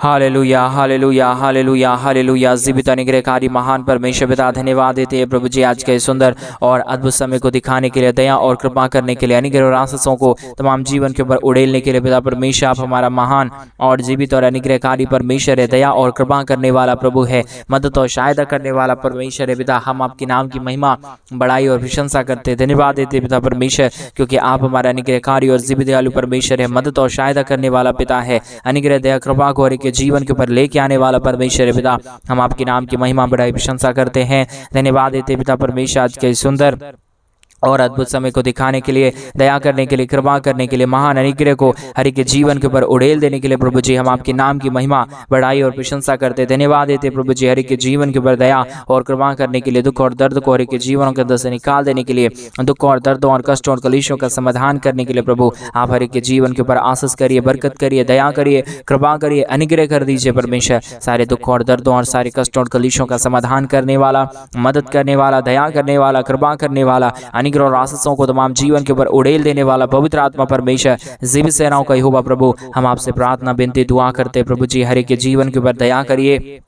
Hallelujah hallelujah hallelujah hallelujah. जीवित अनुग्रहकारी महान परमेश्वर पिता धन्यवाद देते हैं प्रभु जी आज के सुंदर और अद्भुत समय को दिखाने के लिए, दया और कृपा करने के लिए, अनुग्रह और आशीषों को तमाम जीवन के ऊपर उड़ेलने के लिए पिता परमेश्वर आप हमारा महान और जीवित और अनुग्रहकारी परमेश्वर है, दया और कृपा करने वाला प्रभु है, मदद और सहायता करने वाला परमेश्वर है पिता। हम आपके नाम की महिमा बड़ाई और प्रशंसा करते हैं, धन्यवाद देते पिता परमेश्वर, क्योंकि आप हमारा अनुग्रहकारी और जीवित दयालु परमेश्वर है, मदद और सहायता करने वाला पिता है, अनुग्रह दया कृपा को के जीवन के ऊपर लेके आने वाला परमेश्वर है पिता। हम आपके नाम की महिमा बड़ाई प्रशंसा करते हैं, धन्यवाद देते पिता परमेश्वर आज के सुंदर और अद्भुत समय को दिखाने के लिए, दया करने के लिए, कृपा करने के लिए, महान अनुग्रह को हर एक के जीवन के ऊपर उड़ेल देने के लिए प्रभु जी हम आपके नाम की महिमा बड़ाई और प्रशंसा करते, धन्यवाद देते प्रभु जी हर एक के जीवन के ऊपर दया और कृपा करने के लिए, दुख और दर्द को हर एक के जीवनों के अंदर से निकाल देने के लिए, दुख और दर्दों और कष्टों और कलेशों का समाधान करने के लिए प्रभु आप हर एक के जीवन के ऊपर आशीष करिए, बरकत करिए, दया करिए, कृपा करिए, अनुग्रह कर दीजिए परमेश्वर। सारे दुख और दर्दों और सारे कष्टों और कलेशों का समाधान करने वाला, मदद करने वाला, दया करने वाला, कृपा करने वाला, अनुग्रह और आशीषों को तमाम जीवन के ऊपर उड़ेल देने वाला पवित्र आत्मा परमेश्वर जीवित सेनाओं का यहोवा प्रभु हम आपसे प्रार्थना विनती दुआ करते प्रभु जी हर एक के जीवन के ऊपर दया करिए,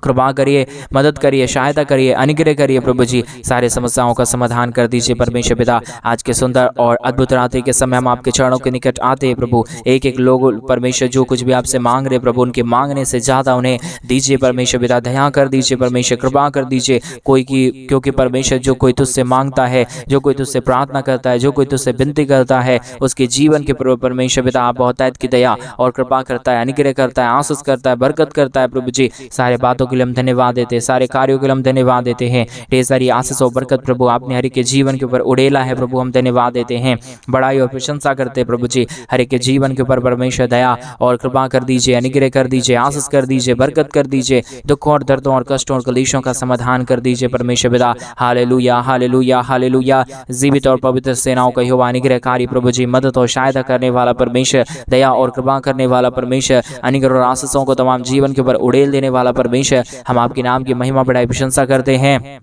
कृपा करिए, मदद करिए, सहायता करिए, अनुग्रह करिए प्रभु जी, सारे समस्याओं का समाधान कर दीजिए परमेश्वर पिता। आज के सुंदर और अद्भुत रात्रि के समय हम आपके चरणों के निकट आते हैं प्रभु। एक एक लोग परमेश्वर जो कुछ भी आपसे मांग रहे प्रभु, उनके मांगने से ज़्यादा उन्हें दीजिए परमेश्वर पिता, दया कर दीजिए परमेश्वर, कृपा कर दीजिए कोई की, क्योंकि परमेश्वर जो कोई तुझसे मांगता है, जो कोई तुझसे प्रार्थना करता है, जो कोई तुझसे विनती करता है, उसके जीवन के परमेश्वर पिता आप बहुतायत की दया और कृपा करता है, अनुग्रह करता है, आशीष करता है, बरकत करता है प्रभु जी। सारे बातों के लिए हम धन्यवाद देते हैं, सारे कार्यों के लिए हम धन्यवाद देते हैं, ढेर सारी आशीष और बरकत प्रभु आपने हर एक के जीवन के ऊपर उड़ेला है प्रभु, हम धन्यवाद देते हैं, बड़ाई और प्रशंसा करते हैं प्रभु जी। हर एक के जीवन के ऊपर परमेश्वर दया और कृपा कर दीजिए, अनुग्रह कर दीजिए, आशीष कर दीजिए, बरकत कर दीजिए, दुख और दर्दों और कष्टों और कलेशों का समाधान कर दीजिए परमेश्वर पिता। Hallelujah hallelujah hallelujah. जीवित और पवित्र सेनाओं का यहोवा अनुग्रहकारी प्रभु जी, मदद और सहायता करने वाला परमेश्वर, दया और कृपा करने वाला परमेश्वर, अनुग्रह और आशीषों को तमाम जीवन के ऊपर उड़ेल देने वाला परमेश्वर, हम आपके नाम की महिमा बड़ाई प्रशंसा करते हैं,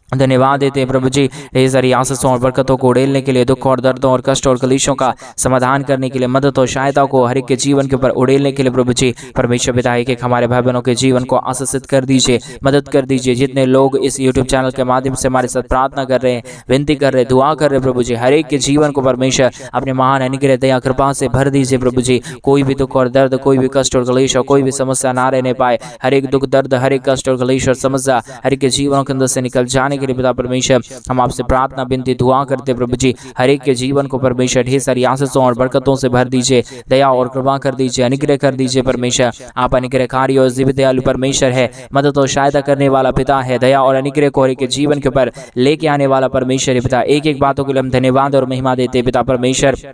धन्यवाद देते हैं प्रभु जी ढेर सारी आशीषों और बरकतों को उड़ेलने के लिए, दुख और दर्दों और कष्ट और कलेशों का समाधान करने के लिए, मदद और सहायता को हर एक के जीवन के ऊपर उड़ेलने के लिए प्रभु जी परमेश्वर पिता एक एक हमारे भाई बहनों के जीवन को आशीषित कर दीजिए, मदद कर दीजिए। जितने लोग इस यूट्यूब चैनल के माध्यम से हमारे साथ प्रार्थना कर रहे हैं, विनती कर रहे हैं, दुआ कर रहे हैं प्रभु जी, हर एक के जीवन को परमेश्वर अपने महान अनुग्रह दया कृपा से भर दीजिए प्रभु जी। कोई भी दुख और दर्द, कोई भी कष्ट और कलेश और कोई भी समस्या ना रहने पाए, हर एक दुख दर्द, हर एक कष्ट और कलेश और समस्या हर एक के जीवनों के अंदर से निकल जाने के लिए पिता परमेश्वर हम आपसे प्रार्थना विनती दुआ करते प्रभु जी। हर एक के जीवन को परमेश्वर ढेर सारी आशीषों और बरकतों से भर दीजिए, दया और कृपा कर दीजिए, अनुग्रह कर दीजिए परमेश्वर। आप अनुग्रहकारी और जीवित दयालु परमेश्वर है, मदद और सहायता करने वाला पिता है, दया और अनुग्रह को हर एक के जीवन के ऊपर लेके आने वाला परमेश्वर है पिता। एक एक बातों के लिए हम धन्यवाद और महिमा देते पिता परमेश्वर,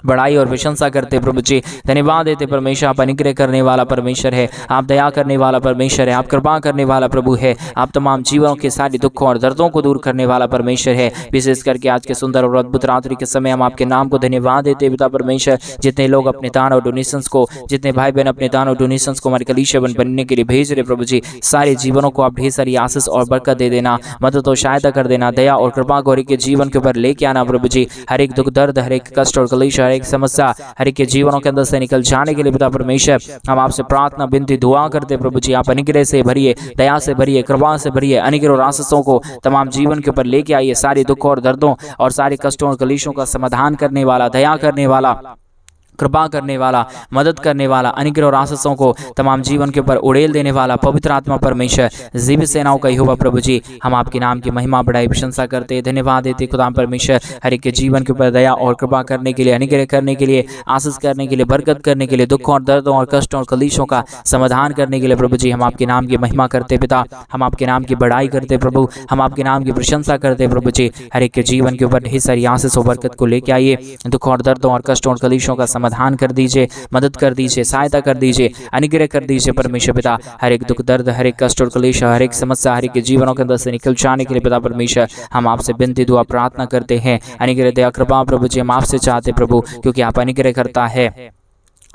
बड़ाई और प्रशंसा करते प्रभु जी, धन्यवाद देते परमेश्वर। आप अनुग्रह करने वाला परमेश्वर है, आप दया करने वाला परमेश्वर है, आप कृपा करने वाला प्रभु है, आप तमाम जीवों के सारे दुखों और दर्दों को दूर करने वाला परमेश्वर है। विशेष करके आज के सुंदर और अद्भुत रात्रि के समय हम आपके नाम को धन्यवाद देते पिता परमेश्वर। जितने लोग अपने दान और डोनेशंस को, जितने भाई बहन अपने दान और डोनेशंस को हमारे कलीसिया बनने के लिए भेज रहे प्रभु जी, सारे जीवनों को आप ढेर सारी आशीष और बरकत दे देना, मदद और सहायता कर देना, दया और कृपा को हर एक के जीवन के ऊपर लेके आना प्रभु जी। हर एक दुख दर्द, हर एक कष्ट और कलेश, हर एक समस्या हर एक के जीवनों के अंदर से निकल जाने के लिए पिता परमेश्वर हम आपसे प्रार्थना विनती दुआ करते प्रभु जी। आप अनुग्रह से भरिए, दया से भरिए, कृपा से भरिए, अनुग्रह और आशीषों को तमाम जीवन के ऊपर लेके आइए। सारे दुखों और दर्दों और सारे कष्टों और कलेशों का समाधान करने वाला, दया करने वाला, कृपा करने वाला, मदद करने वाला, अनुग्रह और आशीषों को तमाम जीवन के ऊपर उड़ेल देने वाला पवित्र आत्मा परमेश्वर जीवित सेनाओं का यहोवा प्रभु जी, हम आपके नाम की महिमा बड़ाई प्रशंसा करते, धन्यवाद देते खुदा परमेश्वर। हर एक के जीवन के ऊपर दया और कृपा करने के लिए, अनुग्रह करने के लिए, आशीष करने के लिए, बरकत करने के लिए, दुखों और दर्दों और कष्टों और कलेशों का समाधान करने के लिए प्रभु जी हम आपके नाम की महिमा करते पिता, हम आपके नाम की बड़ाई करते प्रभु, हम आपके नाम की प्रशंसा करते प्रभु जी। हर एक के जीवन के ऊपर ढेर सारी आशीष और बरकत को लेके आइए, दुखों और दर्दों और कष्टों और कलेशों का समाधान कर दीजिए, मदद कर दीजिए, सहायता कर दीजिए, अनुग्रह कर दीजिए परमेश्वर पिता। हर एक दुख दर्द, हर एक कष्ट और कलेश, हर एक समस्या हर एक के जीवनों के अंदर से निकल जाने के लिए पिता परमेश्वर हम आपसे विनती दुआ प्रार्थना करते हैं। अनुग्रह दया कृपा प्रभु जी हम आपसे चाहते प्रभु, क्योंकि आप अनुग्रह करता है,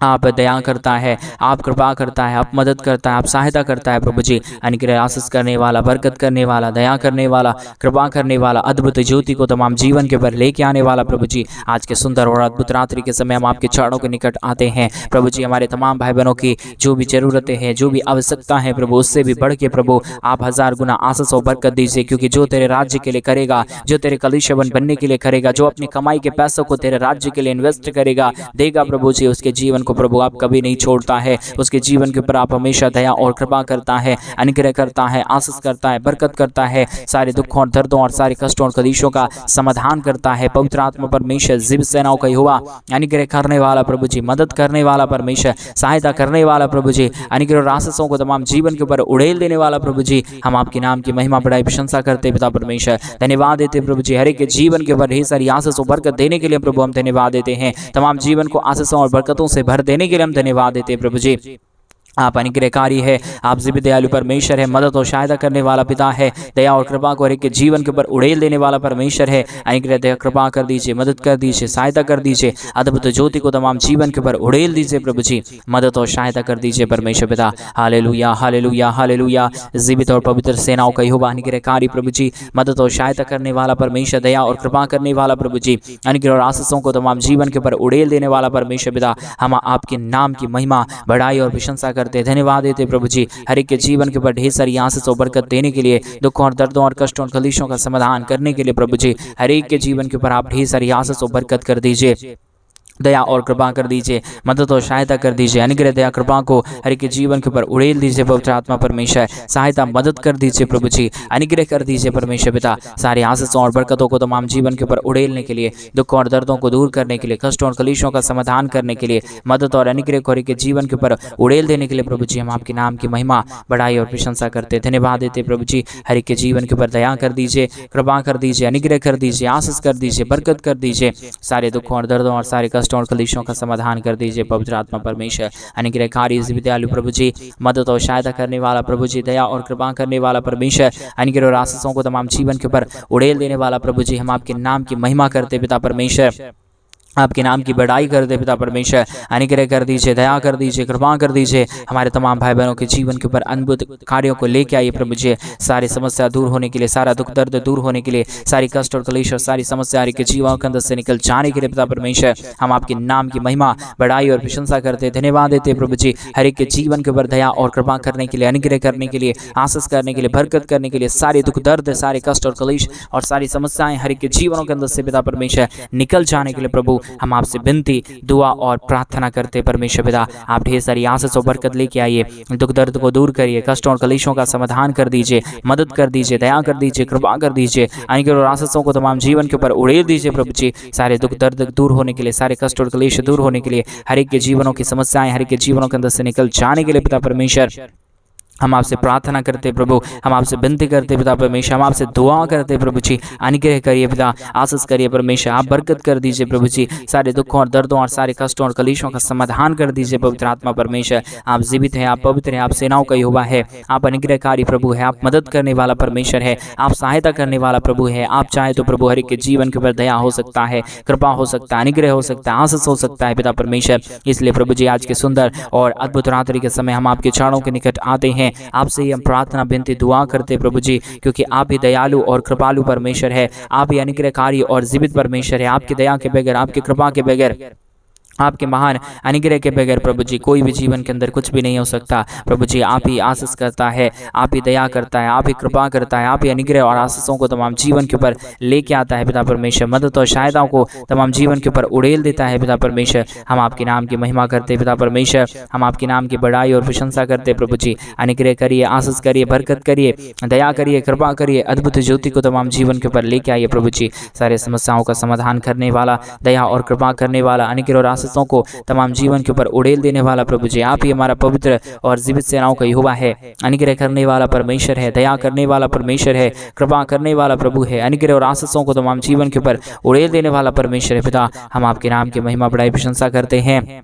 आप दया करता है, आप कृपा करता है, आप मदद करता है, आप सहायता करता है प्रभु जी। अनुग्रह आशीष करने वाला, बरकत करने वाला, दया करने वाला, कृपा करने वाला, अद्भुत ज्योति को तमाम जीवन के ऊपर लेके आने वाला प्रभु जी। आज के सुंदर और अद्भुत रात्रि के समय हम आपके चरणों के निकट आते हैं प्रभु जी। हमारे तमाम भाई बहनों की जो भी जरूरतें हैं, जो भी आवश्यकता है प्रभु, उससे भी बढ़ के प्रभु आप 1000 गुना आशीष और बरकत दीजिए, क्योंकि जो तेरे राज्य के लिए करेगा, जो तेरे कलीसिया बनने के लिए करेगा, जो अपनी कमाई के पैसों को तेरे राज्य के लिए इन्वेस्ट करेगा, देगा प्रभु जी, उसके जीवन को प्रभु आप कभी नहीं छोड़ता है। उसके जीवन के ऊपर आप हमेशा दया और कृपा करता है, अनुग्रह करता है, आशीष करता है, बरकत करता है, सारे दुखों और दर्दों और सारे कष्टों और कलेशों का समाधान करता है। पवित्र आत्मा परमेश्वर जीवित सेनाओं का यहोवा, अनुग्रह करने वाला प्रभु जी, मदद करने वाला परमेश्वर, सहायता करने वाला प्रभु जी, अनुग्रह और आशीषों को तमाम जीवन के ऊपर उड़ेल देने वाला प्रभु जी। हम आपके नाम की महिमा बढ़ाई प्रशंसा करते पिता परमेश्वर, धन्यवाद देते प्रभु जी। हर एक के जीवन के ऊपर ढेर सारी आशीष और बरकत देने के लिए प्रभु हम धन्यवाद देते हैं। तमाम जीवन को आशीषों और बरकतों से भर देने के लिए हम धन्यवाद देते प्रभु जी। आप अनुग्रहकारी है, आप जीवित दयालु परमेश्वर है, मदद और सहायता करने वाला पिता है, दया और कृपा को हर एक के जीवन के ऊपर उड़ेल देने वाला परमेश्वर है। अनुग्रह दया कृपा कर दीजिए, मदद कर दीजिए, सहायता कर दीजिए, अद्भुत ज्योति को तमाम जीवन के ऊपर उड़ेल दीजिए प्रभु जी, मदद और सहायता कर दीजिए परमेश्वर पिता। Hallelujah hallelujah hallelujah. जीवित और पवित्र सेनाओं का यहोवा अनुग्रहकारी प्रभु जी, मदद और सहायता करने वाला परमेश्वर, दया और कृपा करने वाला प्रभु जी, अनुग्रह और आशीषों को तमाम जीवन के ऊपर उड़ेल देने वाला परमेश्वर पिता। हम आपके नाम की महिमा बढ़ाई और प्रशंसा करते, धन्यवाद देते प्रभु जी। हर एक के जीवन के ऊपर ढेर सारी आशीष और बरकत देने के लिए, दुखों और दर्दों और कष्टों और कलेशों का समाधान करने के लिए प्रभु जी, हर एक के जीवन के ऊपर आप ढेर सारी आशीष और बरकत कर दीजिए, दया और कृपा कर दीजिए, मदद और सहायता कर दीजिए। अनुग्रह दया कृपा को हर एक के जीवन के ऊपर उड़ेल दीजिए पवित्र आत्मा परमेश्वर, सहायता मदद कर दीजिए प्रभु जी, अनुग्रह कर दीजिए परमेश्वर पिता। सारी आशीषों और बरकतों को तमाम जीवन के ऊपर उड़ेलने के लिए, दुखों और दर्दों को दूर करने के लिए, कष्टों और कलेशों का समाधान करने के लिए, मदद और अनुग्रह को हर एक के जीवन के ऊपर उड़ेल देने के लिए प्रभु जी, हम आपके नाम की महिमा बढ़ाई और प्रशंसा करते, धन्यवाद देते प्रभु जी। हर एक के जीवन के ऊपर दया कर दीजिए, कृपा कर दीजिए, अनुग्रह कर दीजिए, आशीष कर दीजिए, बरकत कर दीजिए, सारे दुखों और दर्दों और सारे कष्टों और कलेशों का समाधान कर दीजिए पवित्र आत्मा परमेश्वर। अनुग्रहकारी विद्यालु प्रभु जी, मदद और सहायता करने वाला प्रभु जी, दया और कृपा करने वाला परमेश्वर, अनुग्रह और आशीषों को तमाम जीवन के ऊपर उड़ेल देने वाला प्रभु जी, हम आपके नाम की महिमा करते पिता परमेश्वर, आपके नाम की बढ़ाई कर दे पिता परमेश्वर। अनुग्रह कर दीजिए, दया कर दीजिए, कृपा कर दीजिए, हमारे तमाम भाई बहनों के जीवन के ऊपर अद्भुत कार्यों को लेके आइए प्रभु जी। सारी समस्या दूर होने के लिए, सारा दुख दर्द दूर होने के लिए, सारी कष्ट और कलेश और सारी समस्या के जीवन के अंदर से निकल जाने के लिए पिता परमेश्वर, हम आपके नाम की महिमा बढ़ाई और प्रशंसा करते, धन्यवाद देते प्रभु जी। हर एक के जीवन के ऊपर दया और कृपा करने के लिए, अनुग्रह करने के लिए, आशीष करने के लिए, बरकत करने के लिए, सारे दुख दर्द, सारे कष्ट और कलेश और सारी समस्याएं हर एक के जीवनों के अंदर से पिता परमेश्वर निकल जाने के लिए प्रभु, हम आपसे विनती, दुआ और प्रार्थना करते परमेश्वर पिता। आप ढेर सारी आशीष और बरकत लेके आइए, दुख दर्द को दूर करिए, कष्टों और कलेशों का समाधान कर दीजिए, मदद कर दीजिए, दया कर दीजिए, कृपा कर दीजिए, अनुग्रह और आशीषों को तमाम जीवन के ऊपर उड़ेल दीजिए प्रभु जी। सारे दुख दर्द दूर होने के लिए, सारे कष्ट और कलेश दूर होने के लिए, हर एक के जीवनों की समस्याएं हर एक के जीवनों के अंदर से निकल जाने के लिए पिता परमेश्वर, हम आपसे प्रार्थना करते प्रभु, हम आपसे विनती करते पिता परमेश्वर, हम आपसे दुआ करते प्रभु जी। अनुग्रह करिए पिता, आशीष करिए परमेश्वर, आप बरकत कर दीजिए प्रभु जी। सारे दुखों और दर्दों और सारे कष्टों और कलेशों का समाधान कर दीजिए पवित्र आत्मा परमेश्वर। आप जीवित हैं, आप पवित्र हैं, आप सेनाओं का यहोवा है, आप अनुग्रहकारी प्रभु है, आप मदद करने वाला परमेश्वर है, आप सहायता करने वाला प्रभु है। आप चाहे तो प्रभु हर एक के जीवन के ऊपर दया हो सकता है, कृपा हो सकता है, अनुग्रह हो सकता है, आशीष हो सकता है पिता परमेश्वर। इसलिए प्रभु जी आज के सुंदर और अद्भुत रात्रि के समय हम आपके चरणों के निकट आते हैं, आपसे ही हम प्रार्थना विनती दुआ करते प्रभु जी, क्योंकि आप ही दयालु और कृपालु परमेश्वर है, आप ही अनुग्रहकारी और जीवित परमेश्वर है। आपकी दया के बगैर, आपकी कृपा के बगैर, आपके महान अनुग्रह के बगैर प्रभु जी कोई भी जीवन के अंदर कुछ भी नहीं हो सकता प्रभु जी। आप ही आशीष करता है, आप ही दया करता है, आप ही कृपा करता है, आप ही अनुग्रह और आशीषों को तमाम जीवन के ऊपर लेके आता है पिता परमेश्वर, मदद और सहायताओं को तमाम जीवन के ऊपर उड़ेल देता है पिता परमेश्वर। हम आपके नाम की महिमा करते पिता परमेश्वर, हम आपके नाम की बड़ाई और प्रशंसा करते प्रभु जी। अनुग्रह करिए, आशीष करिए, बरकत करिए, दया करिए, कृपा करिए, अद्भुत ज्योति को तमाम जीवन के ऊपर लेके आइए प्रभु जी। सारे समस्याओं का समाधान करने वाला, दया और कृपा करने वाला, अनुग्रह और आशीषों को तमाम जीवन के ऊपर उड़ेल देने वाला प्रभु जी। आप ही हमारा पवित्र और जीवित सेनाओं का यहोवा है, अनुग्रह करने वाला परमेश्वर है, दया करने वाला परमेश्वर है, कृपा करने वाला प्रभु है, अनुग्रह और आशीषों को तमाम जीवन के ऊपर उड़ेल देने वाला परमेश्वर है पिता। हम आपके नाम की महिमा बढ़ाई प्रशंसा करते हैं,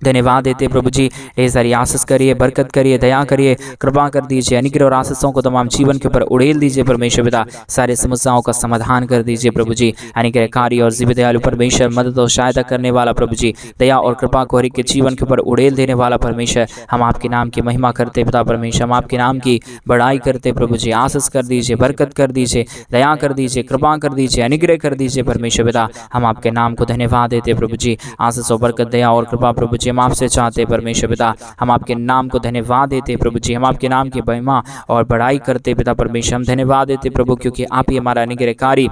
धन्यवाद देते प्रभु जी। ढेर सारी आशीष करिए, बरकत करिए, दया करिए, कृपा कर दीजिए, अनुग्रह और आशीषों को तमाम जीवन के ऊपर उड़ेल दीजिए परमेश्वर पिता। सारे समस्याओं का समाधान कर दीजिए प्रभु जी। अनुग्रहकारी और जीवित दयालु परमेश्वर, मदद और सहायता करने वाला प्रभु जी, दया और कृपा को हर एक के जीवन के ऊपर उड़ेल देने वाला परमेश्वर, हम आपके नाम की महिमा करते पिता परमेश्वर, हम आपके नाम की बड़ाई करते प्रभु जी। आशीष कर दीजिए, बरकत कर दीजिए, दया कर दीजिए, कृपा कर दीजिए, अनुग्रह कर दीजिए परमेश्वर पिता। हम आपके नाम को धन्यवाद देते प्रभु जी। आशीष और बरकत, दया और कृपा प्रभु जी हम आपसे चाहते हैं परमेश्वर पिता। हम आपके नाम को धन्यवाद देते प्रभु जी। हम आपके नाम की महिमा और बड़ाई करते पिता परमेश्वर। हम धन्यवाद देते प्रभु, क्योंकि आप ही हमारा अनुग्रहकारी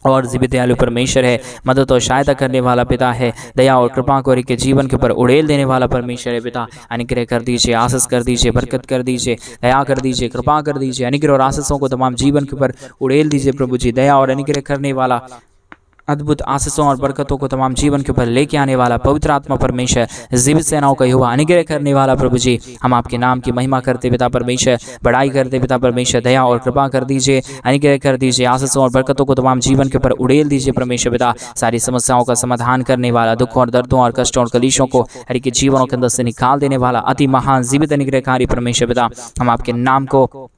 और जीवित दयालु परमेश्वर है, मदद और सहायता करने वाला पिता है, दया और कृपा को के जीवन के ऊपर उड़ेल देने वाला परमेश्वर है पिता। अनुग्रह कर दीजिए, आशीष कर दीजिए, बरकत कर दीजिए, दया कर दीजिए, कृपा कर दीजिए, अनुग्रह और आशीषों को तमाम जीवन के ऊपर उड़ेल दीजिए प्रभु जी। दया और अनुग्रह करने वाला, अद्भुत आशीषों और बरकतों को तमाम जीवन के ऊपर लेके आने वाला पवित्र आत्मा परमेश्वर, जीवित सेनाओं का युवा, अनुग्रह करने वाला प्रभु जी, हम आपके नाम की महिमा करते पिता परमेश्वर, बड़ाई करते पिता परमेश्वर। दया और कृपा कर दीजिए, अनुग्रह कर दीजिए, आशीषों और बरकतों को तमाम जीवन के ऊपर उड़ेल दीजिए परमेश्वर पिता। सारी समस्याओं का समाधान करने वाला, दुख और दर्दों और कष्टों और कलीशों को हर एक जीवनों के अंदर से निकाल देने वाला अति महान जीवित अनुग्रहकारी परमेश्वर पिता, हम आपके नाम को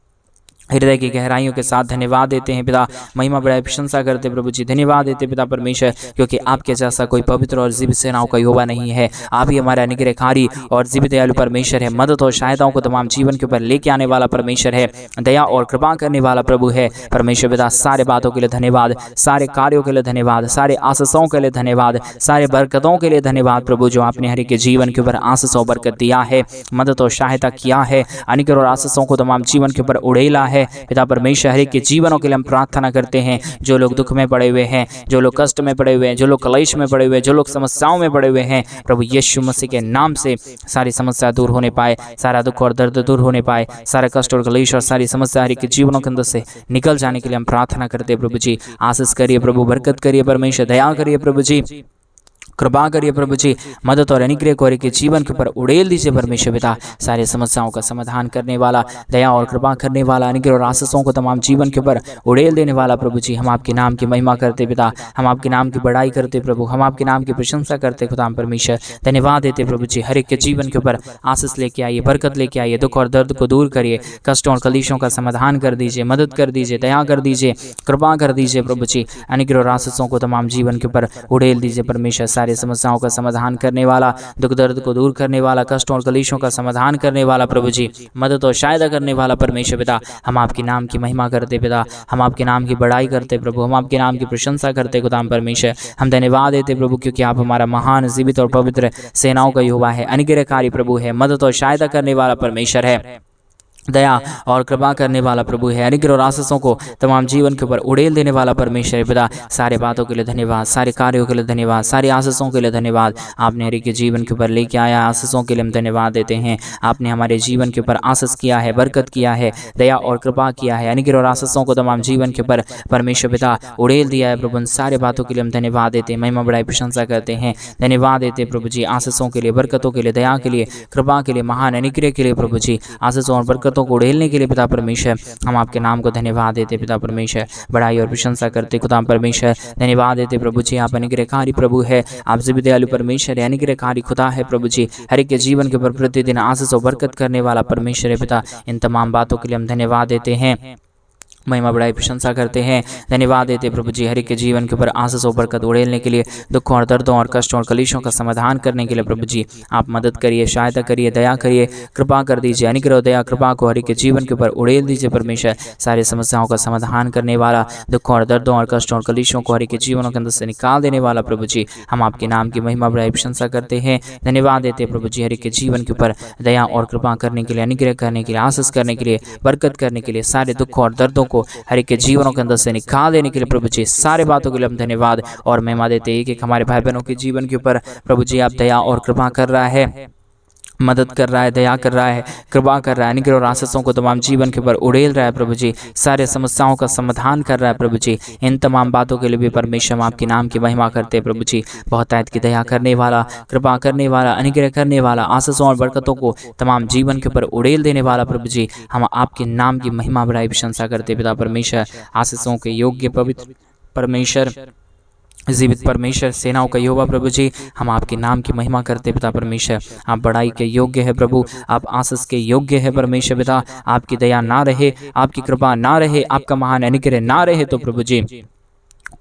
हृदय की गहराइयों के साथ धन्यवाद देते हैं पिता। महिमा बड़ाई प्रशंसा करते प्रभु जी। धन्यवाद देते पिता परमेश्वर, क्योंकि आपके जैसा कोई पवित्र और जीवित सेनाओं का युवा नहीं है। आप ही हमारा अनुग्रहकारी और जीवित दयालु परमेश्वर है, मदद और सहायताओं को तमाम जीवन के ऊपर लेके आने वाला परमेश्वर है, दया और कृपा करने वाला प्रभु है परमेश्वर पिता। सारे बातों के लिए धन्यवाद, सारे कार्यों के लिए धन्यवाद, सारे आशीषों के लिए धन्यवाद, सारे बरकतों के लिए धन्यवाद प्रभु, जो आपने हर एक के जीवन के ऊपर आशीष और बरकत दिया है, मदद और सहायता किया है, अनुग्रह और आशीषों को तमाम जीवन के ऊपर उड़ेला है पिता परमेश्वर। हर एक के जीवनों के लिए हम प्रार्थना करते हैं। जो लोग दुख में पड़े हुए हैं, जो लोग कष्ट में पड़े हुए हैं, जो लोग कलेश में पड़े हुए हैं, जो लोग समस्याओं में पड़े हुए हैं, प्रभु यीशु मसीह के नाम से सारी समस्या दूर होने पाए, सारा दुख और दर्द दूर होने पाए, सारा कष्ट और कलेश और सारी समस्या हर एक के जीवनों के अंदर से निकल जाने के लिए हम प्रार्थना करते हैं प्रभु जी। आशीष करिए प्रभु, बरकत करिए परमेश्वर, दया करिए प्रभु जी, कृपा करिए प्रभु जी, मदद और अनुग्रह को के जीवन के ऊपर उड़ेल दीजिए परमेश्वर पिता। सारे समस्याओं का समाधान करने वाला, दया और कृपा करने वाला, अनुग्रह और आशीषों को तमाम जीवन के ऊपर उड़ेल देने वाला प्रभु जी, हम आपके नाम की महिमा करते पिता, हम आपके नाम की बड़ाई करते प्रभु, हम आपके नाम की प्रशंसा करते खुदा परमेश्वर। धन्यवाद देते प्रभु जी। हर एक के जीवन के ऊपर आशीष लेके आइए, बरकत लेके आइए, दुख और दर्द को दूर करिए, कष्टों और कलीशों का समाधान कर दीजिए, मदद कर दीजिए, दया कर दीजिए, कृपा कर दीजिए प्रभु जी। अनुग्रह और आशीषों को तमाम जीवन के ऊपर उड़ेल दीजिए परमेश्वर। सारे समस्याओं का समाधान करने वाला, दुख दर्द को दूर करने वाला, कष्टों और कलेशों का समाधान करने वाला प्रभु जी, मदद और सहायता करने वाला परमेश्वर पिता, हम आपके नाम की महिमा करते पिता, हम आपके नाम की बड़ाई करते प्रभु, हम आपके नाम की प्रशंसा करते खुदा परमेश्वर। हम धन्यवाद देते प्रभु, क्योंकि आप हमारा महान जीवित और पवित्र सेनाओं का युवा है, अनुग्रहकारी प्रभु है, मदद और सहायता करने वाला परमेश्वर है, दया और कृपा करने वाला प्रभु है, अनुग्रह और आशीषों को तमाम जीवन के ऊपर उड़ेल देने वाला परमेश्वर पिता। सारे बातों के लिए धन्यवाद, सारे कार्यों के लिए धन्यवाद, सारी आशीषों के लिए धन्यवाद। आपने हर एक के जीवन के ऊपर लेके आया, आशीषों के लिए हम धन्यवाद देते हैं। आपने हमारे जीवन के ऊपर आशीष किया है, बरकत किया है, दया और कृपा किया है, अनुग्रह और आशीषों को तमाम जीवन के ऊपर परमेश्वर पिता उड़ेल दिया है प्रभु। सारे बातों के लिए हम धन्यवाद देते हैं, महिमा बड़ाई प्रशंसा करते हैं, धन्यवाद देते प्रभु जी। आशीषों के लिए, बरकतों के लिए, दया के लिए, कृपा के लिए, महान अनुग्रह के लिए प्रभु जी, आशीषों और बरकतों को उड़ेलने के लिए पिता परमेश्वर, हम आपके नाम को धन्यवाद देते पिता परमेश्वर, बड़ाई और प्रशंसा करते खुदा परमेश्वर। धन्यवाद देते प्रभु जी, आप अनुग्रहकारी प्रभु है, आप जीवित दयालु परमेश्वर है, अनुग्रहकारी खुदा है प्रभु जी। हर एक के जीवन के ऊपर प्रतिदिन आशीष और बरकत करने वाला परमेश्वर है पिता। इन तमाम बातों के लिए हम धन्यवाद देते हैं, महिमा बड़ाई प्रशंसा करते हैं, धन्यवाद देते प्रभु जी। हर एक के जीवन के ऊपर आशीष और बरकत उड़ेलने के लिए, दुखों और दर्दों और कष्टों और कलेशों का समाधान करने के लिए प्रभु जी, आप मदद करिए, सहायता करिए, दया करिए, कृपा कर दीजिए, अनुग्रह दया कृपा को हर एक के जीवन के ऊपर उड़ेल दीजिए परमेश्वर। सारे समस्याओं का समाधान करने वाला, दुखों और दर्दों और कष्टों और कलेशों को हर एक के जीवनों के अंदर से निकाल देने वाला प्रभु जी, हम आपके नाम की महिमा बड़ाई प्रशंसा करते हैं, धन्यवाद देते प्रभु जी। हर एक के जीवन के ऊपर दया और कृपा करने के लिए, अनुग्रह करने के लिए, आशीष करने के लिए, बरकत करने के लिए, सारे दुखों और दर्दों को हर एक के जीवनों के अंदर से निकाल देने के लिए प्रभु जी, सारे बातों के लिए हम धन्यवाद और महिमा देते हैं कि हमारे भाई बहनों के जीवन के ऊपर प्रभु जी आप दया और कृपा कर रहा है, मदद कर रहा है, दया कर रहा है, कृपा कर रहा है, अनुग्रह और आशीषों को तमाम जीवन के ऊपर उड़ेल रहा है प्रभु जी, सारे समस्याओं का समाधान कर रहा है प्रभु जी। इन तमाम बातों के लिए भी परमेश्वर हम आपके नाम की महिमा करते हैं प्रभु जी। बहुतायत की दया करने वाला, कृपा करने वाला, अनुग्रह करने वाला, आशीषों और बरकतों को तमाम जीवन के ऊपर उड़ेल देने वाला प्रभु जी, हम आपके नाम की महिमा बड़ाई प्रशंसा करते पिता परमेश्वर। आशीषों के योग्य पवित्र परमेश्वर, जीवित परमेश्वर, सेनाओं का यहोवा प्रभु जी, हम आपके नाम की महिमा करते पिता परमेश्वर। आप बड़ाई के योग्य है प्रभु, आप आशीष के योग्य है परमेश्वर पिता। आपकी दया ना रहे, आपकी कृपा ना रहे, आपका महान अनुग्रह ना रहे तो प्रभु जी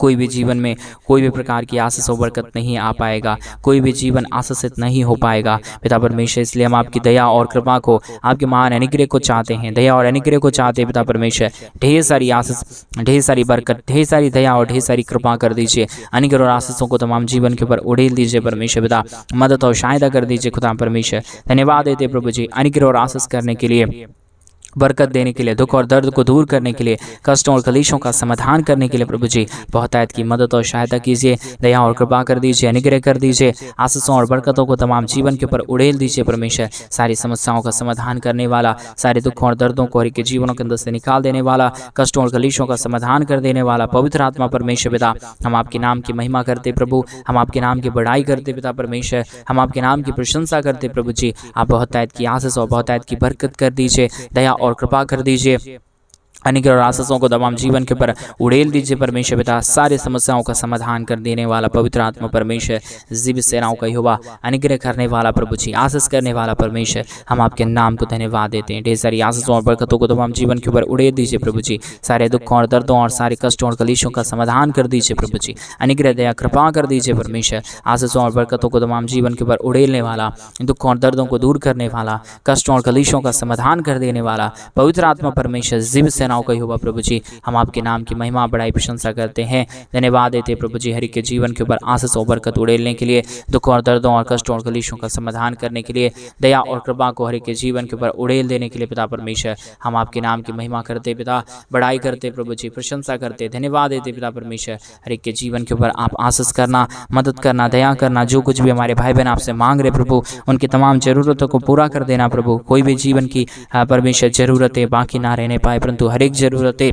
कोई भी जीवन में कोई भी प्रकार की आशीष और बरकत नहीं आ पाएगा, कोई भी जीवन आशीषित नहीं हो पाएगा पिता परमेश्वर। इसलिए हम आपकी दया और कृपा को, आपके महान अनुग्रह को चाहते हैं, दया और अनुग्रह को चाहते हैं पिता परमेश्वर। ढेर सारी आशीष, ढेर सारी बरकत, ढेर सारी दया और ढेर सारी कृपा कर दीजिए। अनुग्रह और आशीषों को तमाम जीवन के ऊपर उड़ेल दीजिए परमेश्वर पिता। मदद और सहायता कर दीजिए खुदा परमेश्वर। धन्यवाद देते प्रभु जी अनुग्रह और आशीष करने के लिए, बरकत देने के लिए, दुख और दर्द को दूर करने के लिए, कष्टों और कलेशों का समाधान करने के लिए प्रभु जी बहुतायत की मदद और सहायता कीजिए। दया और कृपा कर दीजिए, अनुग्रह कर दीजिए। आशीषों और बरकतों को तमाम जीवन के ऊपर उड़ेल दीजिए परमेश्वर। सारी समस्याओं का समाधान करने वाला, सारे दुखों और दर्दों को हर के जीवनों के अंदर से निकाल देने वाला, कष्टों और कलेशों का समाधान कर देने वाला पवित्र आत्मा परमेश्वर पिता, हम आपके नाम की महिमा करते प्रभु, हम आपके नाम की बड़ाई करते पिता परमेश्वर, हम आपके नाम की प्रशंसा करते प्रभु जी। आप बहुतायत की आशीष और बहुतायत की बरकत कर दीजिए, दया और कृपा कर दीजिए। अनुग्रह और आशीषों को तमाम जीवन के ऊपर उड़ेल दीजिए परमेश्वर पिता। सारी समस्याओं का समाधान कर देने वाला पवित्र आत्मा परमेश्वर, जीवित सेनाओं का यहोवा, अनुग्रह करने वाला प्रभु जी, आशीष करने वाला परमेश्वर, हम आपके नाम को धन्यवाद देते हैं। ढेर सारी आशीषों और बरकतों को तमाम जीवन के ऊपर उड़ेल दीजिए प्रभु जी। सारे दुखों और दर्दों और सारे कष्टों और कलेशों का समाधान कर दीजिए प्रभु जी। अनुग्रह दया कृपा कर दीजिए परमेश्वर। आशीषों और बरकतों को तमाम जीवन के ऊपर उड़ेलने वाला, दुखों और दर्दों को दूर करने वाला, कष्टों और कलेशों का समाधान कर देने वाला पवित्र आत्मा परमेश्वर, जीवित सेनाओं का यहोवा प्रभु जी, हम आपके नाम की महिमा बड़ाई प्रशंसा करते हैं। धन्यवाद देते प्रभु जी हर एक के जीवन के ऊपर आशीष और बरकत उड़ेलने के लिए, दुखों और दर्दों और कष्टों और कलेशों का समाधान करने के लिए, दया और कृपा को हर एक के जीवन के ऊपर उड़ेल देने के लिए पिता परमेश्वर, हम आपके नाम की महिमा करते पिता, बड़ाई करते प्रभु जी, प्रशंसा करते, धन्यवाद देते पिता परमेश्वर। हर एक के जीवन के ऊपर आप आशीष करना, मदद करना, दया करना। जो कुछ भी हमारे भाई बहन आपसे मांग रहे प्रभु, उनकी तमाम जरूरतों को पूरा कर देना प्रभु। कोई भी जीवन की परमेश्वर जरूरतें बाकी ना रहने पाए, परंतु हर एक जरूरतें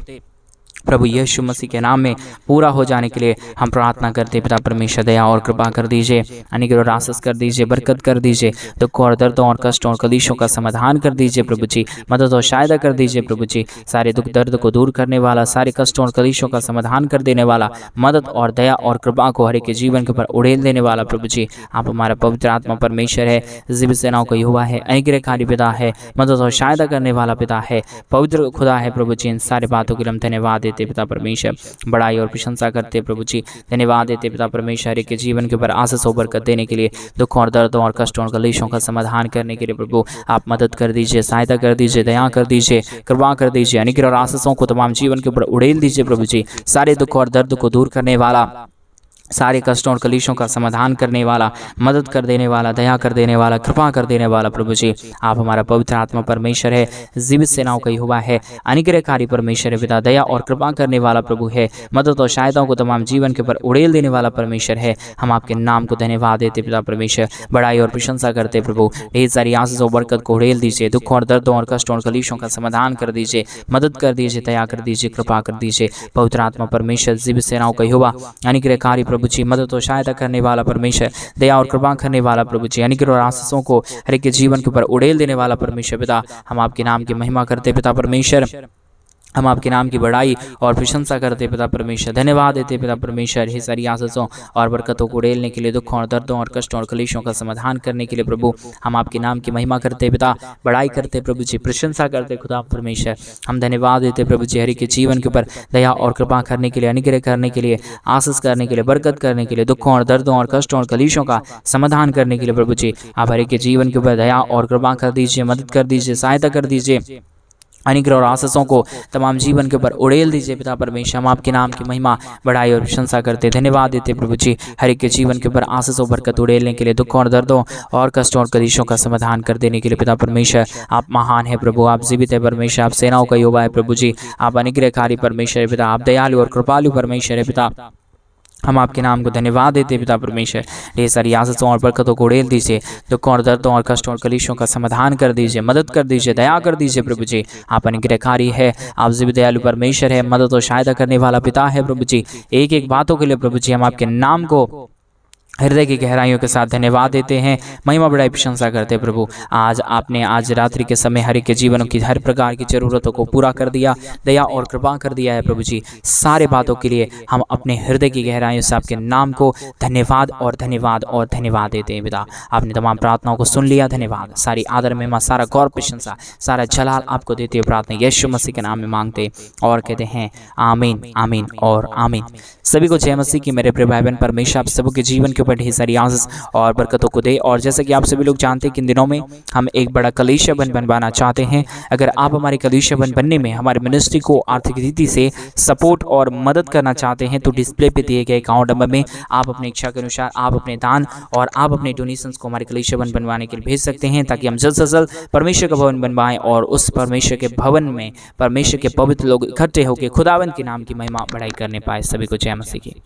प्रभु यीशु मसीह के नाम में पूरा हो जाने के लिए हम प्रार्थना करते पिता परमेश्वर। दया और कृपा कर दीजिए, अनुग्रह और आशीष कर दीजिए, बरकत कर दीजिए। दुखों और दर्दों और कष्टों और कलेशों का समाधान कर दीजिए प्रभु जी। मदद और सहायता कर दीजिए प्रभु जी। सारे दुख दर्द को दूर करने वाला, सारे कष्टों और कलेशों का समाधान कर देने वाला, मदद और दया और कृपा को हर एक के जीवन के ऊपर उड़ेल देने वाला प्रभु जी, आप हमारा पवित्र आत्मा परमेश्वर है, जीवित सेनाओं का यहोवा है, अनुग्रहकारी पिता है, मदद और सहायता करने वाला पिता है, पवित्र खुदा है प्रभु जी। इन सारी बातों के लिए हम धन्यवाद देते पिता परमेश्वर, बड़ाई और प्रशंसा करते प्रभु जी। धन्यवाद देते पिता परमेश्वर के जीवन के ऊपर आशीष और बरकत देने के लिए, दुखों और दर्दों और कष्टों और कलेशों का समाधान करने के लिए प्रभु आप मदद कर दीजिए, सहायता कर दीजिए, दया कर दीजिए, कृपा कर दीजिए। अनुग्रह और आशीषों को तमाम जीवन के ऊपर उड़ेल दीजिए प्रभु जी। सारे दुख और दर्द को दूर करने वाला, सारे कष्टों और कलेशों का समाधान करने वाला, मदद कर देने वाला, दया कर देने वाला, कृपा कर देने वाला प्रभु जी, आप हमारा पवित्र आत्मा परमेश्वर है, जीवित सेनाओं का यहोवा है, अनुग्रहकारी परमेश्वर है पिता, दया और कृपा करने वाला प्रभु है, मदद और सहायताओं को तमाम जीवन के ऊपर उड़ेल देने वाला परमेश्वर है। हम आपके नाम को धन्यवाद देते पिता परमेश्वर, बड़ाई और प्रशंसा करते प्रभु। ढेर सारी आशीष और बरकत को उड़ेल दीजिए, दुखों और दर्दों और कष्टों और कलेशों का समाधान कर दीजिए, मदद कर दीजिए, दया कर दीजिए, कृपा कर दीजिए। पवित्र आत्मा परमेश्वर, जीवित सेनाओं का यहोवा, अनुग्रहकारी प्रभु जी, मदद और सहायता करने वाला परमेश्वर, दया और कृपा करने वाला प्रभु जी, अनुग्रह और आशीषों को हर एक के जीवन के ऊपर उड़ेल देने वाला परमेश्वर पिता, हम आपके नाम की महिमा करते पिता परमेश्वर, हम आपके नाम की बड़ाई और प्रशंसा करते पिता परमेश्वर। धन्यवाद देते पिता परमेश्वर ही सारी आशीषों और बरकतों को उड़ेलने के लिए, दुखों और दर्दों और कष्टों और कलेशों का समाधान करने के लिए प्रभु हम आपके नाम की महिमा करते पिता, बड़ाई करते प्रभु जी, प्रशंसा करते खुदा परमेश्वर। हम धन्यवाद देते प्रभु जी हरि के जीवन के ऊपर दया और कृपा करने के लिए, अनुग्रह करने के लिए, आशीष करने के लिए, बरकत करने के लिए, दुखों और दर्दों और कष्टों और कलेशों का समाधान करने के लिए प्रभु जी आप हरि के जीवन के ऊपर दया और कृपा कर दीजिए, मदद कर दीजिए, सहायता कर दीजिए। अनुग्रह और आशीषों को तमाम जीवन के ऊपर उड़ेल दीजिए पिता परमेश्वर। हम आपके नाम की महिमा, बड़ाई और प्रशंसा करते, धन्यवाद देते प्रभु जी हर एक के जीवन के ऊपर आशीष और बरकत उड़ेलने के लिए, दुखों और दर्दों और कष्टों और कलेशों का समाधान कर देने के लिए पिता परमेश्वर। आप महान है प्रभु, आप जीवित है परमेश्वर, आप सेनाओं का यहोवा है प्रभु जी, आप अनुग्रहकारी परमेश्वर है पिता, आप दयालु और कृपालु परमेश्वर है पिता। हम आपके नाम को धन्यवाद देते पिता परमेश्वर। ढेर सारी आशीषों और बरकतों को उड़ेल दीजिए, दुखों और दर्दों और कष्टों और कलेशों का समाधान कर दीजिए, मदद कर दीजिए, दया कर दीजिए प्रभु जी। आप अनुग्रहकारी है, आप जीवित दयालु परमेश्वर है, मदद और सहायता करने वाला पिता है प्रभु जी। एक एक बातों के लिए प्रभु जी हम आपके नाम को हृदय की गहराइयों के साथ धन्यवाद देते हैं, महिमा बड़ाई प्रशंसा करते हैं प्रभु। आज रात्रि के समय हर एक के जीवनों की हर प्रकार की ज़रूरतों को पूरा कर दिया, दया और कृपा कर दिया है प्रभु जी। सारे बातों के लिए हम अपने हृदय की गहराइयों से आपके नाम को धन्यवाद और धन्यवाद और धन्यवाद देते हैं पिता। आपने तमाम प्रार्थनाओं को सुन लिया, धन्यवाद। सारी आदर महिमा, सारा गौर प्रशंसा, सारा जलाल आपको देते हुए प्रार्थना यीशु मसीह के नाम में मांगते और कहते हैं आमीन, आमीन और आमीन। सभी को जय मसीह की। मेरे प्रिय भाई बहन, परमेश्वर आप सबके जीवन के ऊपर ढेर सारी आशीष और बरकतों को दे। और जैसे कि आप सभी लोग जानते हैं कि इन दिनों में हम एक बड़ा कलीसिया बनवाना चाहते हैं। अगर आप हमारे कलीसिया बनने में हमारे मिनिस्ट्री को आर्थिक रीति से सपोर्ट और मदद करना चाहते हैं तो डिस्प्ले पे दिए गए अकाउंट नंबर में आप अपनी इच्छा के अनुसार आप अपने दान और आप अपने डोनेशंस को हमारे कलीसिया बनवाने के लिए भेज सकते हैं, ताकि हम जल्द से जल्द परमेश्वर का भवन बनवाएं और उस परमेश्वर के भवन में परमेश्वर के पवित्र लोग इकट्ठे होकर खुदावंद के नाम की महिमा बढ़ाई करने पाए। सभी को जय मसीह की।